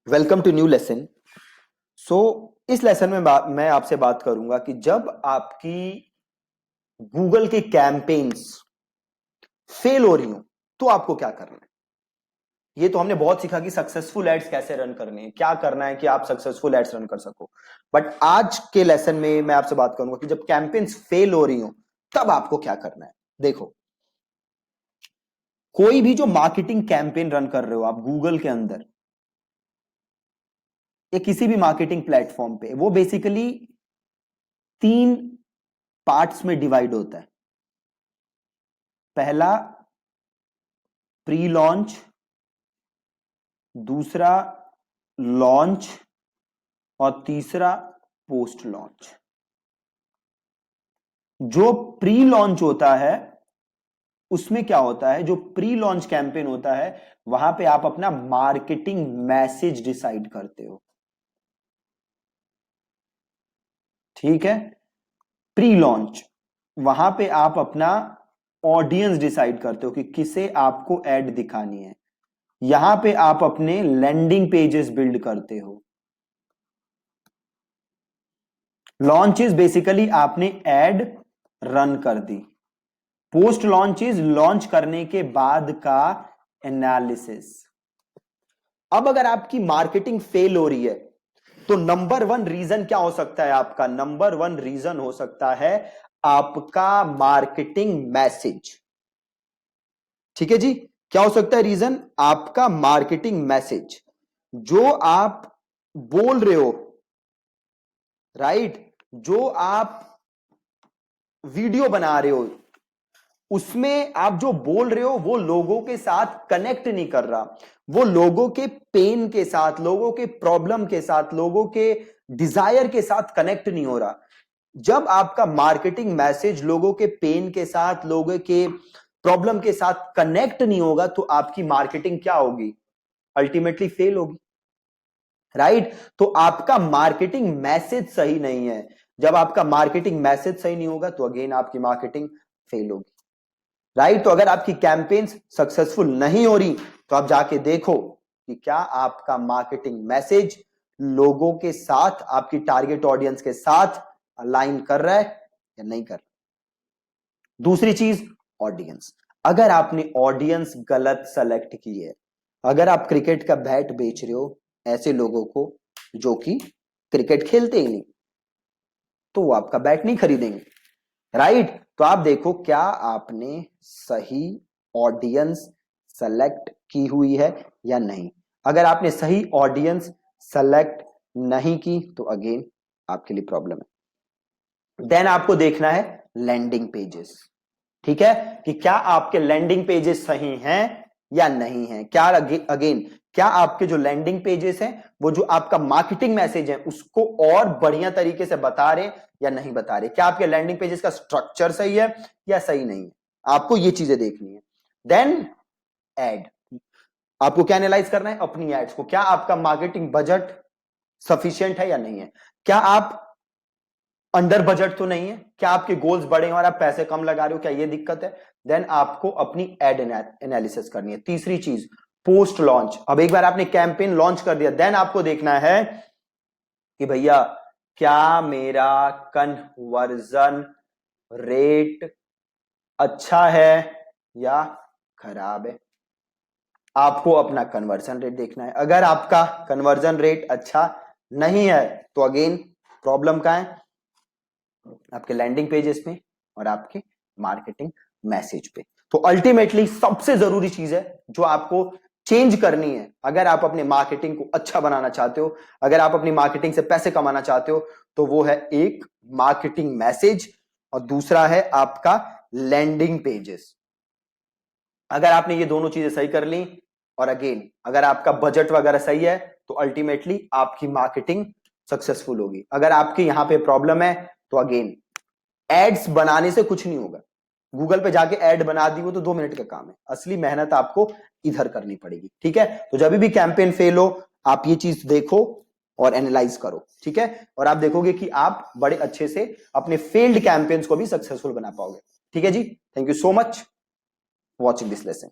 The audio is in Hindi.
Welcome to new lesson. So इस लेसन में मैं आपसे बात करूंगा कि जब आपकी गूगल के कैंपेन्स फेल हो रही हो तो आपको क्या करना है। ये तो हमने बहुत सीखा कि सक्सेसफुल एड्स कैसे रन करने हैं, क्या करना है कि आप सक्सेसफुल एड्स रन कर सको। बट आज के लेसन में मैं आपसे बात करूंगा कि जब कैंपेन्स फेल हो रही हो तब आपको क्या करना है। देखो, कोई भी जो मार्केटिंग कैंपेन रन कर रहे हो आप गूगल के अंदर या किसी भी मार्केटिंग प्लेटफॉर्म पे, वो बेसिकली 3 पार्ट्स में डिवाइड होता है। पहला प्री लॉन्च, दूसरा लॉन्च और तीसरा पोस्ट लॉन्च। जो प्री लॉन्च होता है उसमें क्या होता है, जो प्री लॉन्च कैंपेन होता है वहां पे आप अपना मार्केटिंग मैसेज डिसाइड करते हो। ठीक है, प्री लॉन्च वहां पे आप अपना ऑडियंस डिसाइड करते हो कि किसे आपको एड दिखानी है। यहां पे आप अपने लैंडिंग पेजेस बिल्ड करते हो। लॉन्च इज बेसिकली आपने एड रन कर दी। पोस्ट लॉन्च इज लॉन्च करने के बाद का एनालिसिस। अब अगर आपकी मार्केटिंग फेल हो रही है तो नंबर 1 रीजन क्या हो सकता है आपका? नंबर 1 रीजन हो सकता है आपका मार्केटिंग मैसेज। ठीक है जी, क्या हो सकता है रीजन? आपका मार्केटिंग मैसेज जो आप बोल रहे हो, राइट? जो आप वीडियो बना रहे हो उसमें आप जो बोल रहे हो वो लोगों के साथ कनेक्ट नहीं कर रहा। वो लोगों के पेन के साथ, लोगों के प्रॉब्लम के साथ, लोगों के डिजायर के साथ कनेक्ट नहीं हो रहा। जब आपका मार्केटिंग मैसेज लोगों के पेन के साथ, लोगों के प्रॉब्लम के साथ कनेक्ट नहीं होगा तो आपकी मार्केटिंग क्या होगी? अल्टीमेटली फेल होगी, राइट? तो आपका मार्केटिंग मैसेज सही नहीं है। जब आपका मार्केटिंग मैसेज सही नहीं होगा तो अगेन आपकी मार्केटिंग फेल होगी, राइट? तो अगर आपकी कैंपेन्स सक्सेसफुल नहीं हो रही तो आप जाके देखो कि क्या आपका मार्केटिंग मैसेज लोगों के साथ, आपकी टारगेट ऑडियंस के साथ अलाइन कर रहा है या नहीं कर रहा। दूसरी चीज, ऑडियंस। अगर आपने ऑडियंस गलत सेलेक्ट की है, अगर आप क्रिकेट का बैट बेच रहे हो ऐसे लोगों को जो कि क्रिकेट खेलते ही नहीं, तो वो आपका बैट नहीं खरीदेंगे, राइट? तो आप देखो क्या आपने सही ऑडियंस सेलेक्ट की हुई है या नहीं। अगर आपने सही ऑडियंस सेलेक्ट नहीं की तो अगेन आपके लिए प्रॉब्लम है। देन आपको देखना है लैंडिंग पेजेस। ठीक है, कि क्या आपके लैंडिंग पेजेस सही हैं या नहीं है। क्या अगेन क्या आपके जो लैंडिंग पेजेस हैं वो जो आपका मार्केटिंग मैसेज है उसको और बढ़िया तरीके से बता रहे या नहीं बता रहे। क्या आपके लैंडिंग पेजेस का स्ट्रक्चर सही है या सही नहीं है। आपको ये चीजें देखनी है। देन एड, आपको क्या एनालाइज करना है? अपनी एड्स को। क्या आपका मार्केटिंग बजट सफिशिएंट है या नहीं है। क्या आप अंडर बजट तो नहीं है। क्या आपके गोल्स बड़े हैं और आप पैसे कम लगा रहे हो, क्या ये दिक्कत है। देन आपको अपनी एड एनालिसिस करनी है। तीसरी चीज, पोस्ट लॉन्च। अब एक बार आपने कैंपेन लॉन्च कर दिया, देन आपको देखना है कि भैया क्या मेरा कन्वर्जन रेट अच्छा है या खराब है। आपको अपना कन्वर्जन रेट देखना है। अगर आपका कन्वर्जन रेट अच्छा नहीं है तो अगेन प्रॉब्लम कहां है? आपके लैंडिंग पेजेस पे और आपके मार्केटिंग मैसेज पे। तो अल्टीमेटली सबसे जरूरी चीज है जो आपको चेंज करनी है, अगर आप अपने मार्केटिंग को अच्छा बनाना चाहते हो, अगर आप अपनी मार्केटिंग से पैसे कमाना चाहते हो, तो वो है एक मार्केटिंग मैसेज और दूसरा है आपका लैंडिंग पेजेस। अगर आपने ये दोनों चीजें सही कर ली और अगेन अगर आपका बजट वगैरह सही है तो अल्टीमेटली आपकी मार्केटिंग सक्सेसफुल होगी। अगर आपकी यहां पे प्रॉब्लम है तो अगेन एड्स बनाने से कुछ नहीं होगा। गूगल पे जाके ऐड बना दी वो तो 2 मिनट का काम है, असली मेहनत आपको इधर करनी पड़ेगी। ठीक है, तो जब भी कैंपेन फेल हो आप ये चीज देखो और एनालाइज करो। ठीक है, और आप देखोगे कि आप बड़े अच्छे से अपने फेल्ड कैंपेन्स को भी सक्सेसफुल बना पाओगे। ठीक है जी, thank you so much watching this lesson.